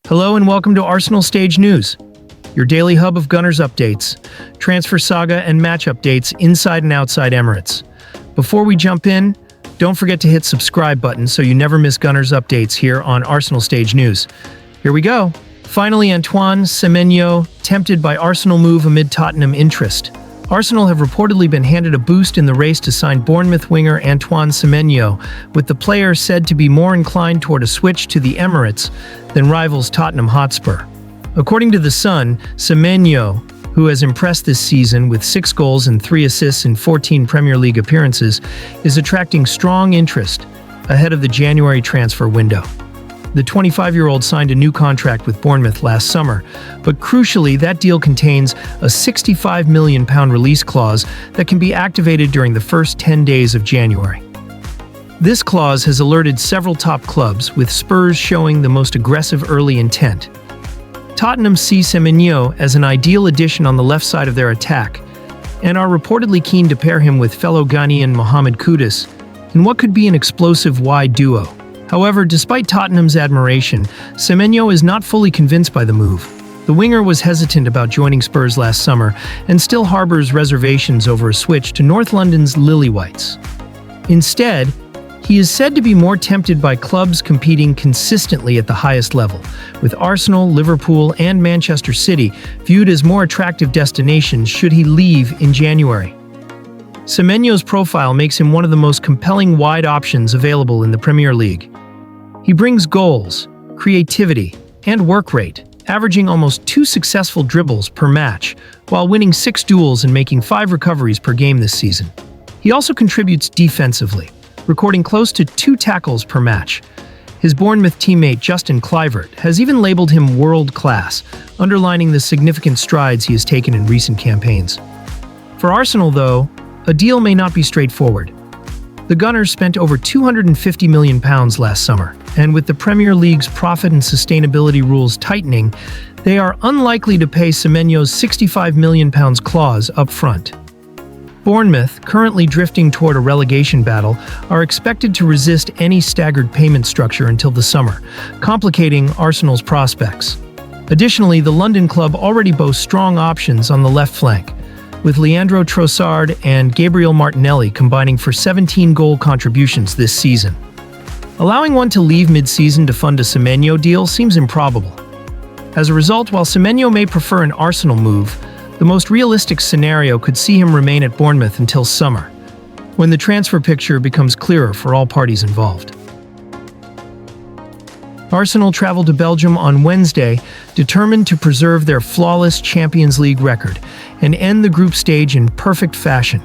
Hello and welcome to Arsenal Stage News, your daily hub of Gunners updates, transfer saga and match updates inside and outside Emirates. Before we jump in, don't forget to hit subscribe button so you never miss Gunners updates here on Arsenal Stage News. Here we go. Finally, Antoine Semenyo tempted by Arsenal move amid Tottenham interest. Arsenal have reportedly been handed a boost in the race to sign Bournemouth winger Antoine Semenyo, with the player said to be more inclined toward a switch to the Emirates than rivals Tottenham Hotspur. According to The Sun, Semenyo, who has impressed this season with 6 goals and 3 assists in 14 Premier League appearances, is attracting strong interest ahead of the January transfer window. The 25-year-old signed a new contract with Bournemouth last summer, but crucially, that deal contains a £65 million release clause that can be activated during the first 10 days of January. This clause has alerted several top clubs, with Spurs showing the most aggressive early intent. Tottenham see Semenyo as an ideal addition on the left side of their attack, and are reportedly keen to pair him with fellow Ghanaian Mohamed Kudus in what could be an explosive wide duo. However, despite Tottenham's admiration, Semenyo is not fully convinced by the move. The winger was hesitant about joining Spurs last summer and still harbors reservations over a switch to North London's Lilywhites. Instead, he is said to be more tempted by clubs competing consistently at the highest level, with Arsenal, Liverpool, and Manchester City viewed as more attractive destinations should he leave in January. Semenyo's profile makes him one of the most compelling wide options available in the Premier League. He brings goals, creativity, and work rate, averaging almost 2 successful dribbles per match, while winning 6 duels and making 5 recoveries per game this season. He also contributes defensively, recording close to 2 tackles per match. His Bournemouth teammate Justin Kluivert has even labeled him world-class, underlining the significant strides he has taken in recent campaigns. For Arsenal, though, a deal may not be straightforward. The Gunners spent over £250 million last summer, and with the Premier League's profit and sustainability rules tightening, they are unlikely to pay Semenyo's £65 million clause up front. Bournemouth, currently drifting toward a relegation battle, are expected to resist any staggered payment structure until the summer, complicating Arsenal's prospects. Additionally, the London club already boasts strong options on the left flank, with Leandro Trossard and Gabriel Martinelli combining for 17 goal contributions this season. Allowing one to leave mid-season to fund a Semenyo deal seems improbable. As a result, while Semenyo may prefer an Arsenal move, the most realistic scenario could see him remain at Bournemouth until summer, when the transfer picture becomes clearer for all parties involved. Arsenal traveled to Belgium on Wednesday, determined to preserve their flawless Champions League record and end the group stage in perfect fashion.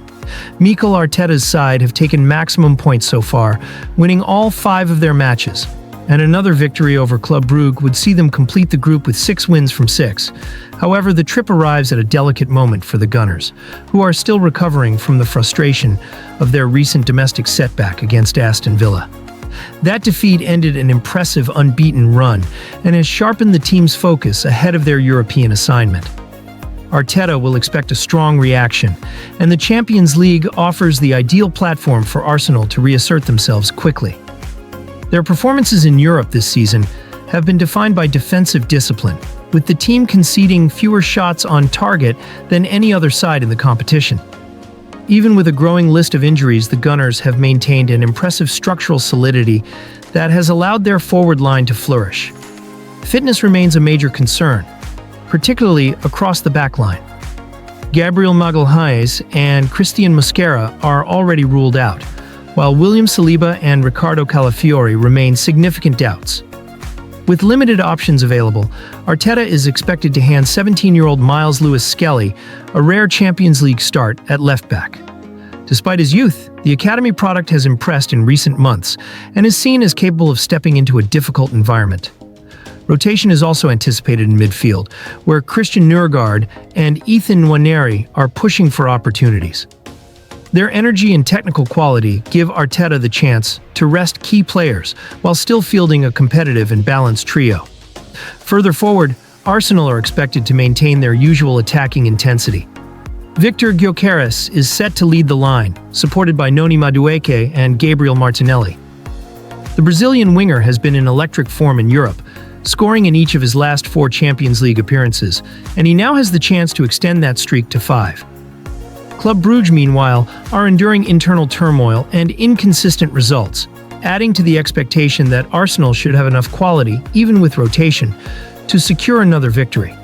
Mikel Arteta's side have taken maximum points so far, winning all 5 of their matches, and another victory over Club Brugge would see them complete the group with 6 wins from 6. However, the trip arrives at a delicate moment for the Gunners, who are still recovering from the frustration of their recent domestic setback against Aston Villa. That defeat ended an impressive unbeaten run and has sharpened the team's focus ahead of their European assignment. Arteta will expect a strong reaction, and the Champions League offers the ideal platform for Arsenal to reassert themselves quickly. Their performances in Europe this season have been defined by defensive discipline, with the team conceding fewer shots on target than any other side in the competition. Even with a growing list of injuries, the Gunners have maintained an impressive structural solidity that has allowed their forward line to flourish. Fitness remains a major concern, particularly across the back line. Gabriel Magalhaes and Christian Mosquera are already ruled out, while William Saliba and Ricardo Calafiori remain significant doubts. With limited options available, Arteta is expected to hand 17-year-old Miles Lewis-Skelly a rare Champions League start at left-back. Despite his youth, the academy product has impressed in recent months and is seen as capable of stepping into a difficult environment. Rotation is also anticipated in midfield, where Christian Nørgaard and Ethan Nwaneri are pushing for opportunities. Their energy and technical quality give Arteta the chance to rest key players while still fielding a competitive and balanced trio. Further forward, Arsenal are expected to maintain their usual attacking intensity. Victor Gyökeres is set to lead the line, supported by Noni Madueke and Gabriel Martinelli. The Brazilian winger has been in electric form in Europe, scoring in each of his last 4 Champions League appearances, and he now has the chance to extend that streak to 5. Club Brugge, meanwhile, are enduring internal turmoil and inconsistent results, adding to the expectation that Arsenal should have enough quality, even with rotation, to secure another victory.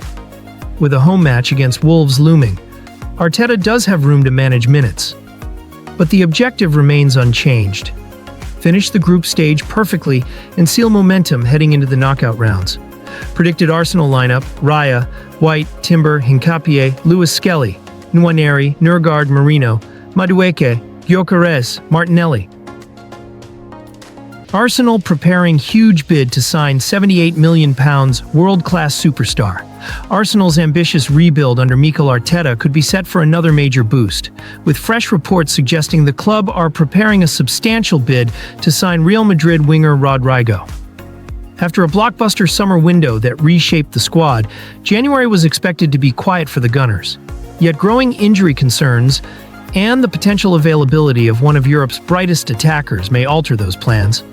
With a home match against Wolves looming, Arteta does have room to manage minutes. But the objective remains unchanged. Finish the group stage perfectly and seal momentum heading into the knockout rounds. Predicted Arsenal lineup: Raya, White, Timber, Hincapié, Lewis Skelly, Nwaneri, Nurgaard, Marino, Madueke, Gyökeres, Martinelli. Arsenal preparing huge bid to sign £78 million world-class superstar. Arsenal's ambitious rebuild under Mikel Arteta could be set for another major boost, with fresh reports suggesting the club are preparing a substantial bid to sign Real Madrid winger Rodrigo. After a blockbuster summer window that reshaped the squad, January was expected to be quiet for the Gunners. Yet growing injury concerns and the potential availability of one of Europe's brightest attackers may alter those plans.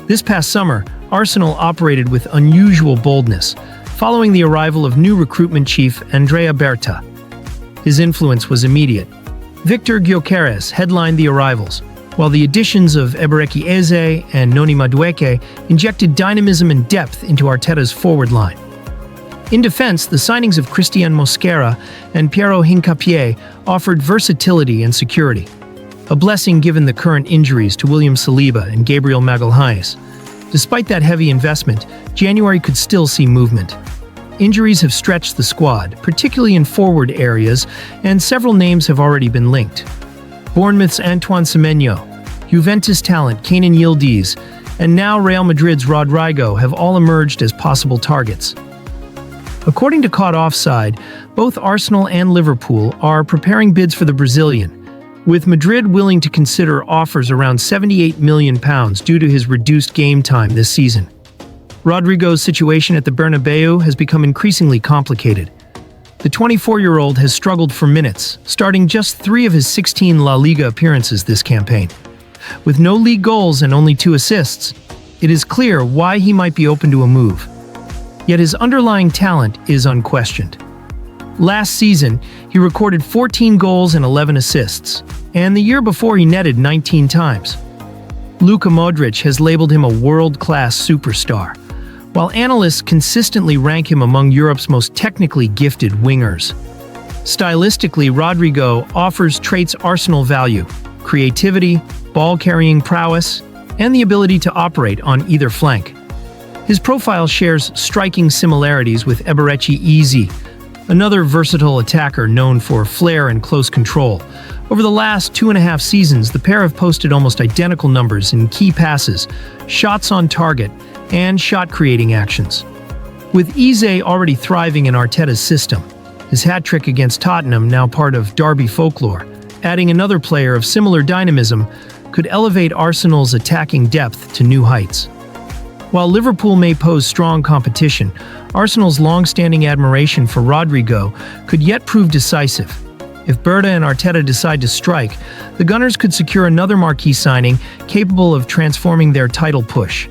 This past summer, Arsenal operated with unusual boldness, following the arrival of new recruitment chief Andrea Berta. His influence was immediate. Victor Gyökeres headlined the arrivals, while the additions of Ebereki Eze and Noni Madueke injected dynamism and depth into Arteta's forward line. In defense, the signings of Christian Mosquera and Piero Hincapié offered versatility and security, a blessing given the current injuries to William Saliba and Gabriel Magalhaes. Despite that heavy investment, January could still see movement. Injuries have stretched the squad, particularly in forward areas, and several names have already been linked. Bournemouth's Antoine Semenyo, Juventus talent Kenan Yildiz, and now Real Madrid's Rodrigo have all emerged as possible targets. According to Caught Offside, both Arsenal and Liverpool are preparing bids for the Brazilian, with Madrid willing to consider offers around £78 million due to his reduced game time this season. Rodrigo's situation at the Bernabeu has become increasingly complicated. The 24-year-old has struggled for minutes, starting just 3 of his 16 La Liga appearances this campaign. With no league goals and only 2 assists, it is clear why he might be open to a move. Yet his underlying talent is unquestioned. Last season, he recorded 14 goals and 11 assists, and the year before he netted 19 times. Luka Modric has labeled him a world-class superstar, while analysts consistently rank him among Europe's most technically gifted wingers. Stylistically, Rodrigo offers traits Arsenal value: creativity, ball-carrying prowess, and the ability to operate on either flank. His profile shares striking similarities with Eberechi Eze, another versatile attacker known for flair and close control. Over the last 2.5 seasons, the pair have posted almost identical numbers in key passes, shots on target, and shot-creating actions. With Eze already thriving in Arteta's system, his hat-trick against Tottenham now part of Derby folklore, adding another player of similar dynamism could elevate Arsenal's attacking depth to new heights. While Liverpool may pose strong competition, Arsenal's long-standing admiration for Rodrigo could yet prove decisive. If Berta and Arteta decide to strike, the Gunners could secure another marquee signing capable of transforming their title push.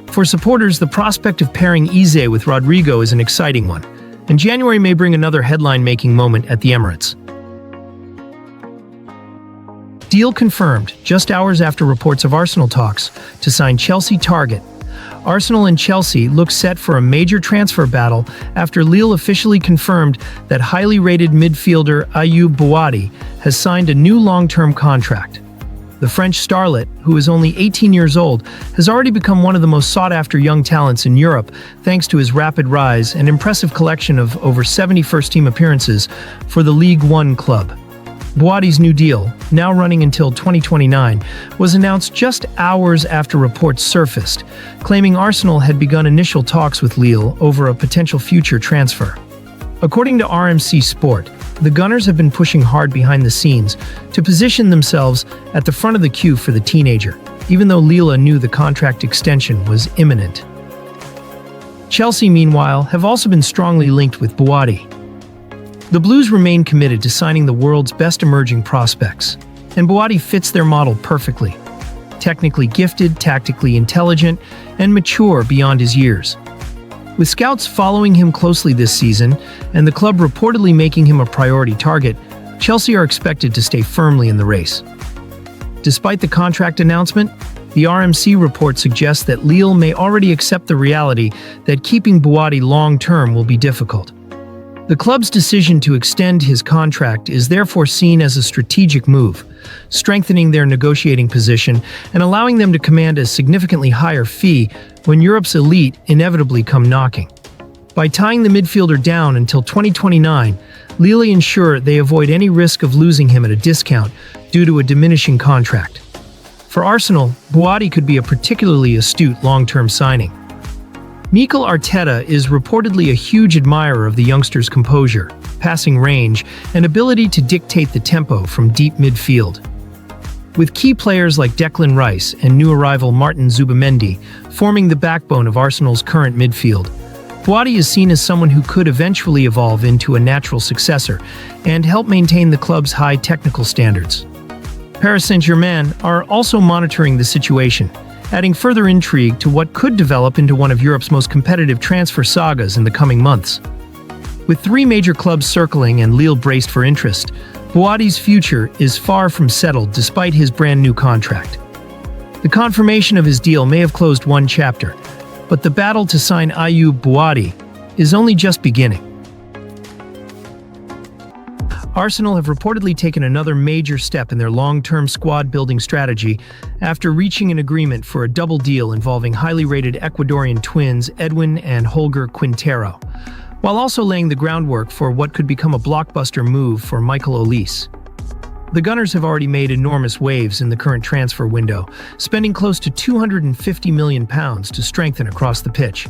For supporters, the prospect of pairing Eze with Rodrigo is an exciting one, and January may bring another headline-making moment at the Emirates. Deal confirmed just hours after reports of Arsenal talks to sign Chelsea target. Arsenal and Chelsea look set for a major transfer battle after Lille officially confirmed that highly rated midfielder Ayoub Boadi has signed a new long-term contract. The French starlet, who is only 18 years old, has already become one of the most sought-after young talents in Europe thanks to his rapid rise and impressive collection of over 70 first-team appearances for the Ligue 1 club. Boadi's new deal, now running until 2029, was announced just hours after reports surfaced, claiming Arsenal had begun initial talks with Lille over a potential future transfer. According to RMC Sport, the Gunners have been pushing hard behind the scenes to position themselves at the front of the queue for the teenager, even though Lille knew the contract extension was imminent. Chelsea, meanwhile, have also been strongly linked with Boadi. The Blues remain committed to signing the world's best emerging prospects, and Boadi fits their model perfectly. Technically gifted, tactically intelligent, and mature beyond his years. With scouts following him closely this season, and the club reportedly making him a priority target, Chelsea are expected to stay firmly in the race. Despite the contract announcement, the RMC report suggests that Lille may already accept the reality that keeping Boadi long-term will be difficult. The club's decision to extend his contract is therefore seen as a strategic move, strengthening their negotiating position and allowing them to command a significantly higher fee when Europe's elite inevitably come knocking. By tying the midfielder down until 2029, Lille ensure they avoid any risk of losing him at a discount due to a diminishing contract. For Arsenal, Boadi could be a particularly astute long-term signing. Mikel Arteta is reportedly a huge admirer of the youngster's composure, passing range, and ability to dictate the tempo from deep midfield. With key players like Declan Rice and new arrival Martin Zubimendi forming the backbone of Arsenal's current midfield, Boadi is seen as someone who could eventually evolve into a natural successor and help maintain the club's high technical standards. Paris Saint-Germain are also monitoring the situation, adding further intrigue to what could develop into one of Europe's most competitive transfer sagas in the coming months. With three major clubs circling and Lille braced for interest, Boadi's future is far from settled despite his brand-new contract. The confirmation of his deal may have closed one chapter, but the battle to sign Ayoub Boadi is only just beginning. Arsenal have reportedly taken another major step in their long-term squad-building strategy after reaching an agreement for a double deal involving highly rated Ecuadorian twins Edwin and Holger Quintero, while also laying the groundwork for what could become a blockbuster move for Michael Olise. The Gunners have already made enormous waves in the current transfer window, spending close to £250 million to strengthen across the pitch.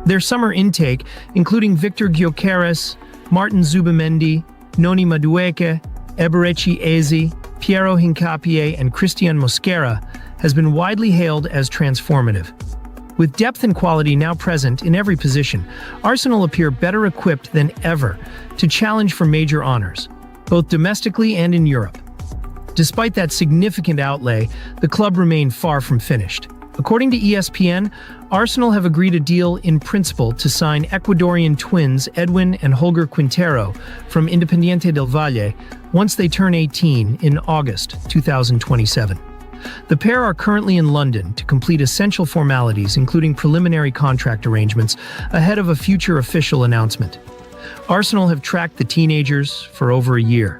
Their summer intake, including Victor Gyökeres, Martin Zubimendi, Noni Madueke, Eberechi Eze, Piero Hincapié, and Christian Mosquera, has been widely hailed as transformative. With depth and quality now present in every position, Arsenal appear better equipped than ever to challenge for major honors, both domestically and in Europe. Despite that significant outlay, the club remained far from finished. According to ESPN, Arsenal have agreed a deal in principle to sign Ecuadorian twins Edwin and Holger Quintero from Independiente del Valle once they turn 18 in August 2027. The pair are currently in London to complete essential formalities, including preliminary contract arrangements, ahead of a future official announcement. Arsenal have tracked the teenagers for over a year.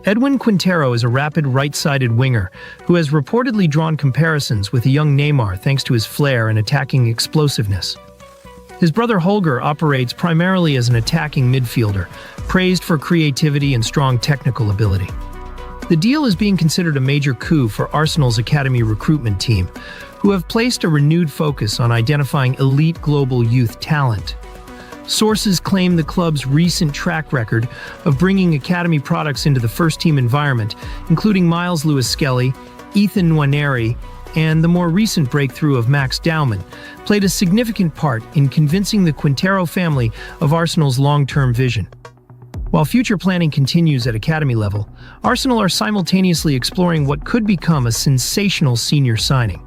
Edwin Quintero is a rapid right-sided winger who has reportedly drawn comparisons with a young Neymar thanks to his flair and attacking explosiveness. His brother Holger operates primarily as an attacking midfielder, praised for creativity and strong technical ability. The deal is being considered a major coup for Arsenal's academy recruitment team, who have placed a renewed focus on identifying elite global youth talent. Sources claim the club's recent track record of bringing academy products into the first-team environment, including Miles Lewis-Skelly, Ethan Nwaneri, and the more recent breakthrough of Max Dowman, played a significant part in convincing the Quintero family of Arsenal's long-term vision. While future planning continues at academy level, Arsenal are simultaneously exploring what could become a sensational senior signing.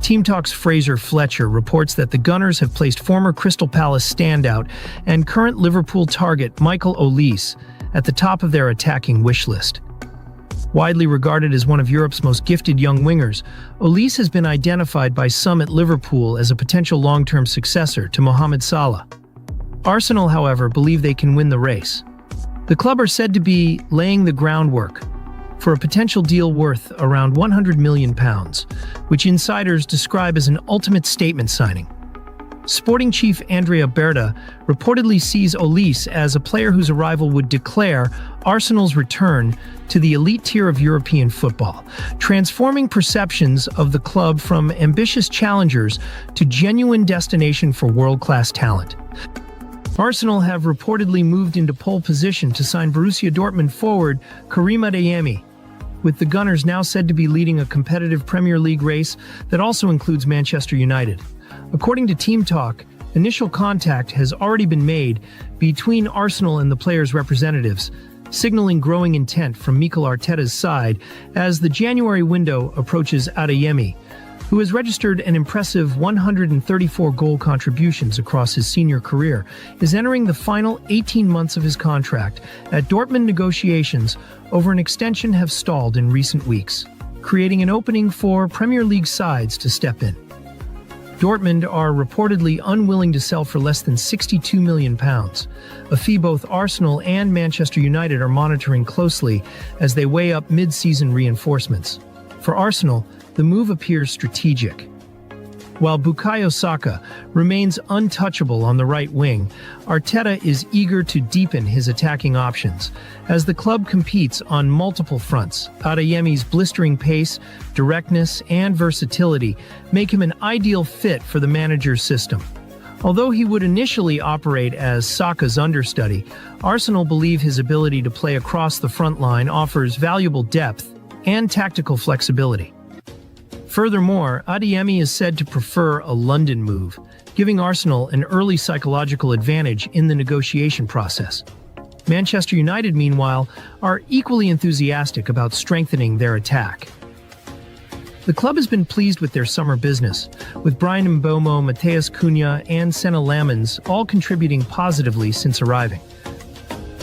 Team Talk's Fraser Fletcher reports that the Gunners have placed former Crystal Palace standout and current Liverpool target Michael Olise at the top of their attacking wish list. Widely regarded as one of Europe's most gifted young wingers, Olise has been identified by some at Liverpool as a potential long-term successor to Mohamed Salah. Arsenal, however, believe they can win the race. The club are said to be laying the groundwork for a potential deal worth around £100 million, which insiders describe as an ultimate statement signing. Sporting chief Andrea Berta reportedly sees Olise as a player whose arrival would declare Arsenal's return to the elite tier of European football, transforming perceptions of the club from ambitious challengers to genuine destination for world-class talent. Arsenal have reportedly moved into pole position to sign Borussia Dortmund forward Karim Adeyemi, with the Gunners now said to be leading a competitive Premier League race that also includes Manchester United. According to Team Talk, initial contact has already been made between Arsenal and the players' representatives, signaling growing intent from Mikel Arteta's side as the January window approaches. Adeyemi, who has registered an impressive 134 goal contributions across his senior career, is entering the final 18 months of his contract. At Dortmund, negotiations over an extension have stalled in recent weeks, creating an opening for Premier League sides to step in. Dortmund are reportedly unwilling to sell for less than £62 million, a fee both Arsenal and Manchester United are monitoring closely as they weigh up mid-season reinforcements. For Arsenal, the move appears strategic. While Bukayo Saka remains untouchable on the right wing, Arteta is eager to deepen his attacking options as the club competes on multiple fronts. Adeyemi's blistering pace, directness, and versatility make him an ideal fit for the manager's system. Although he would initially operate as Saka's understudy, Arsenal believe his ability to play across the front line offers valuable depth and tactical flexibility. Furthermore, Adeyemi is said to prefer a London move, giving Arsenal an early psychological advantage in the negotiation process. Manchester United, meanwhile, are equally enthusiastic about strengthening their attack. The club has been pleased with their summer business, with Bryan Mbeumo, Matheus Cunha, and Senna Lamens all contributing positively since arriving.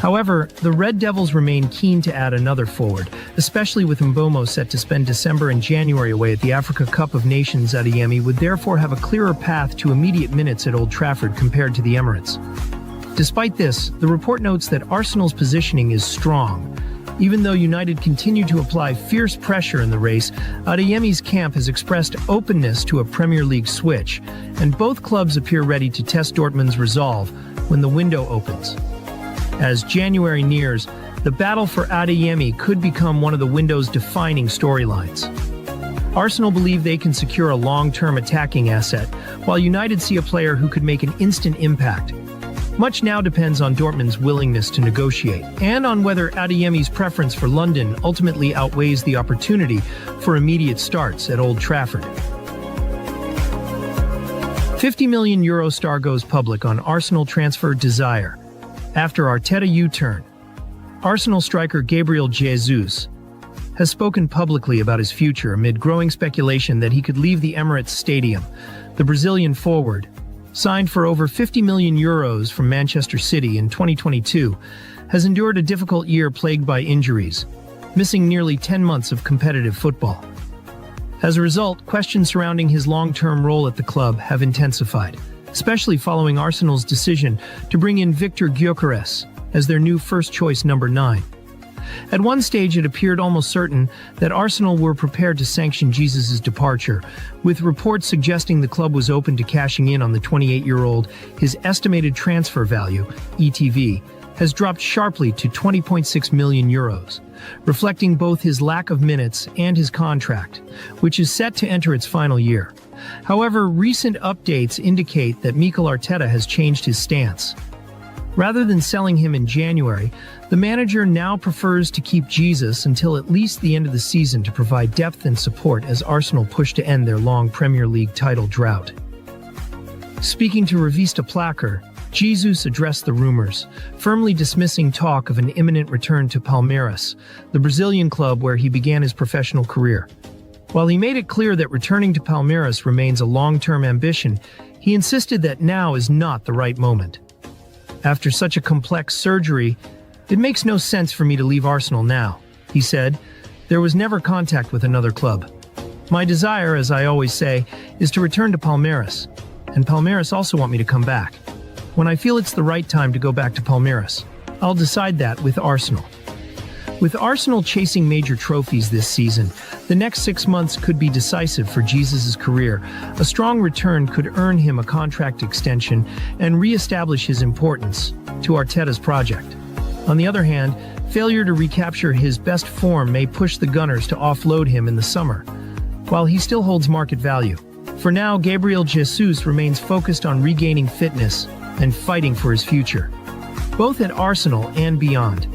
However, the Red Devils remain keen to add another forward, especially with Mbeumo set to spend December and January away at the Africa Cup of Nations. Adeyemi would therefore have a clearer path to immediate minutes at Old Trafford compared to the Emirates. Despite this, the report notes that Arsenal's positioning is strong. Even though United continue to apply fierce pressure in the race, Adeyemi's camp has expressed openness to a Premier League switch, and both clubs appear ready to test Dortmund's resolve when the window opens. As January nears, the battle for Adeyemi could become one of the window's defining storylines. Arsenal believe they can secure a long-term attacking asset, while United see a player who could make an instant impact. Much now depends on Dortmund's willingness to negotiate, and on whether Adeyemi's preference for London ultimately outweighs the opportunity for immediate starts at Old Trafford. €50 million star goes public on Arsenal transfer desire. After Arteta U-turn, Arsenal striker Gabriel Jesus has spoken publicly about his future amid growing speculation that he could leave the Emirates Stadium. The Brazilian forward, signed for over €50 million from Manchester City in 2022, has endured a difficult year plagued by injuries, missing nearly 10 months of competitive football. As a result, questions surrounding his long-term role at the club have intensified, especially following Arsenal's decision to bring in Victor Gyökeres as their new first-choice number 9. At one stage, it appeared almost certain that Arsenal were prepared to sanction Jesus' departure, with reports suggesting the club was open to cashing in on the 28-year-old. His estimated transfer value, ETV, has dropped sharply to €20.6 million, reflecting both his lack of minutes and his contract, which is set to enter its final year. However, recent updates indicate that Mikel Arteta has changed his stance. Rather than selling him in January, the manager now prefers to keep Jesus until at least the end of the season to provide depth and support as Arsenal push to end their long Premier League title drought. Speaking to Revista Placar, Jesus addressed the rumors, firmly dismissing talk of an imminent return to Palmeiras, the Brazilian club where he began his professional career. While he made it clear that returning to Palmeiras remains a long-term ambition, he insisted that now is not the right moment. After such a complex surgery, it makes no sense for me to leave Arsenal now, he said. There was never contact with another club. My desire, as I always say, is to return to Palmeiras, and Palmeiras also want me to come back. When I feel it's the right time to go back to Palmeiras, I'll decide that with Arsenal. With Arsenal chasing major trophies this season, the next 6 months could be decisive for Jesus' career. A strong return could earn him a contract extension and re-establish his importance to Arteta's project. On the other hand, failure to recapture his best form may push the Gunners to offload him in the summer, while he still holds market value. For now, Gabriel Jesus remains focused on regaining fitness and fighting for his future, both at Arsenal and beyond.